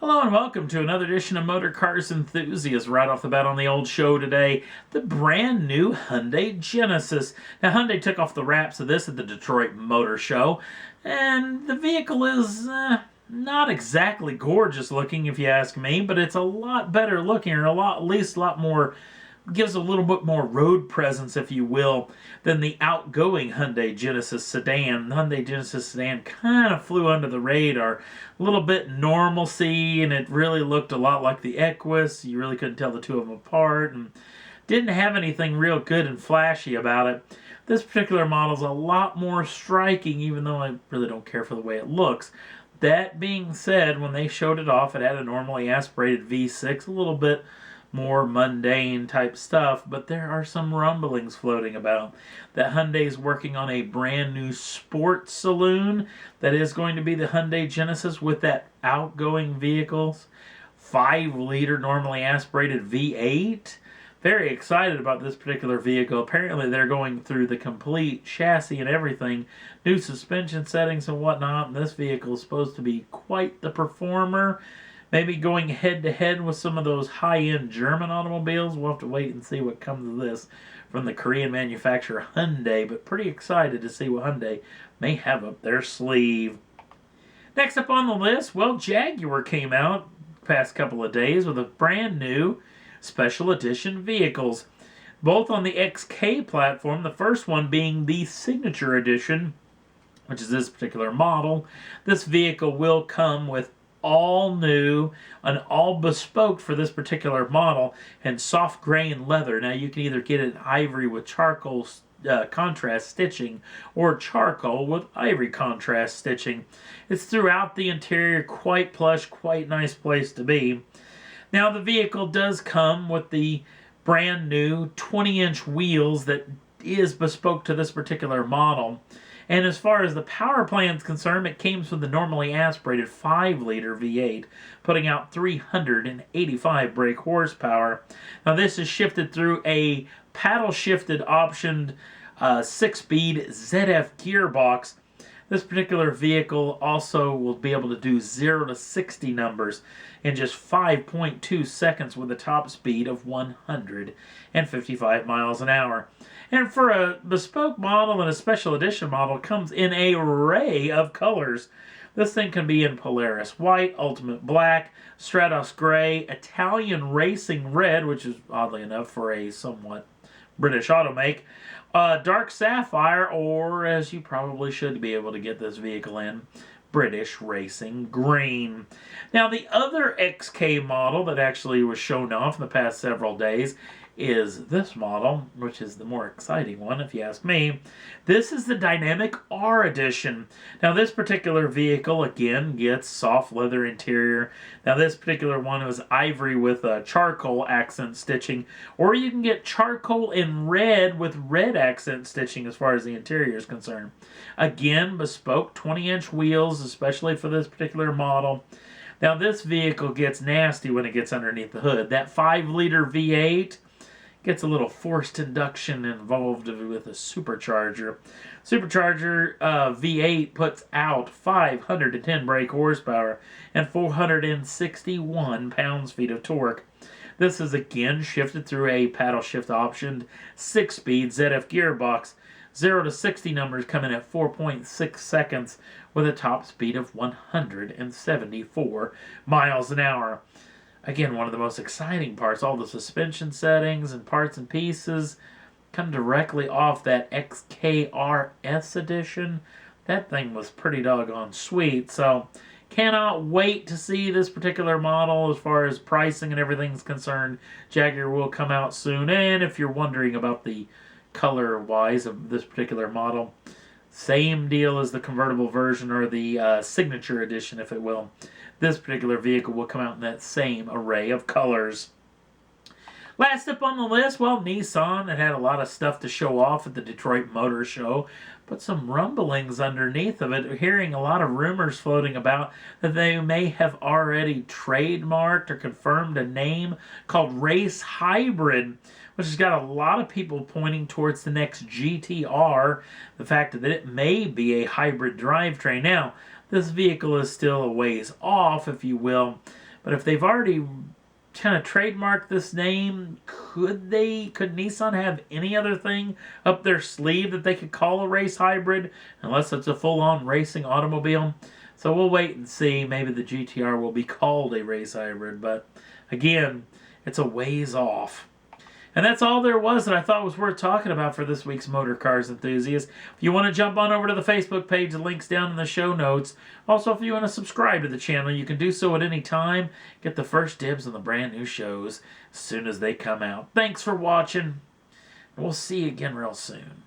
Hello and welcome to another edition of Motor Cars Enthusiasts. Right off the bat on the old show today, the brand new Hyundai Genesis. Now Hyundai took off the wraps of this at the Detroit Motor Show, and the vehicle is not exactly gorgeous looking if you ask me, but it's a lot better looking, or at least a lot more, gives a little bit more road presence, if you will, than the outgoing Hyundai Genesis sedan. The Hyundai Genesis sedan kind of flew under the radar. A little bit normalcy, and it really looked a lot like the Equus. You really couldn't tell the two of them apart, and didn't have anything real good and flashy about it. This particular model is a lot more striking, even though I really don't care for the way it looks. That being said, when they showed it off, it had a normally aspirated V6, a little bit more mundane type stuff, but there are some rumblings floating about that Hyundai's working on a brand new sports saloon that is going to be the Hyundai Genesis with that outgoing vehicles 5-liter normally aspirated V8. Very excited about this particular vehicle. Apparently they're going through the complete chassis and everything, new suspension settings and whatnot, and this vehicle is supposed to be quite the performer. Maybe going head-to-head with some of those high-end German automobiles. We'll have to wait and see what comes of this from the Korean manufacturer Hyundai, but pretty excited to see what Hyundai may have up their sleeve. Next up on the list, well, Jaguar came out the past couple of days with a brand new special edition vehicles, both on the XK platform, the first one being the Signature Edition, which is this particular model. This vehicle will come with all new and all bespoke for this particular model, and soft grain leather. Now you can either get it in ivory with charcoal contrast stitching, or charcoal with ivory contrast stitching. It's throughout the interior, quite plush, quite nice place to be. Now the vehicle does come with the brand new 20-inch wheels that is bespoke to this particular model. And as far as the power plant is concerned, it comes with the normally aspirated 5-liter V8, putting out 385 brake horsepower. Now this is shifted through a paddle-shifted optioned 6-speed ZF gearbox. This particular vehicle also will be able to do 0 to 60 numbers in just 5.2 seconds with a top speed of 155 miles an hour. And for a bespoke model and a special edition model, it comes in an array of colors. This thing can be in Polaris White, Ultimate Black, Stratos Gray, Italian Racing Red, which is oddly enough for a somewhat British automake, Dark Sapphire, or as you probably should be able to get this vehicle in, British Racing Green. Now the other XK model that actually was shown off in the past several days is this model, which is the more exciting one if you ask me. This is the Dynamic R Edition. Now this particular vehicle again gets soft leather interior. Now this particular one is ivory with charcoal accent stitching, or you can get charcoal in red with red accent stitching as far as the interior is concerned. Again, bespoke 20-inch wheels, especially for this particular model. Now this vehicle gets nasty when it gets underneath the hood. That 5-liter V8 gets a little forced induction involved with a supercharger. Supercharger V8 puts out 510 brake horsepower and 461 pounds-feet of torque. This is again shifted through a paddle shift optioned 6-speed ZF gearbox. 0 to 60 numbers come in at 4.6 seconds with a top speed of 174 miles an hour. Again, one of the most exciting parts, all the suspension settings and parts and pieces come directly off that XKRS edition. That thing was pretty doggone sweet, so cannot wait to see this particular model as far as pricing and everything's concerned. Jaguar will come out soon, and if you're wondering about the color-wise of this particular model, same deal as the convertible version, or the Signature Edition, if it will. This particular vehicle will come out in that same array of colors. Last up on the list, well, Nissan. It had a lot of stuff to show off at the Detroit Motor Show, but some rumblings underneath of it. Hearing a lot of rumors floating about that they may have already trademarked or confirmed a name called Race Hybrid, which has got a lot of people pointing towards the next GTR, the fact that it may be a hybrid drivetrain. Now, this vehicle is still a ways off, if you will, But if they've already kind of trademarked this name, could Nissan have any other thing up their sleeve that they could call a race hybrid, unless it's a full-on racing automobile? So we'll wait and see. Maybe the GTR will be called a race hybrid, but again, it's a ways off. And that's all there was that I thought was worth talking about for this week's Motor Cars Enthusiast. If you want to jump on over to the Facebook page, the link's down in the show notes. Also, if you want to subscribe to the channel, you can do so at any time. Get the first dibs on the brand new shows as soon as they come out. Thanks for watching, and we'll see you again real soon.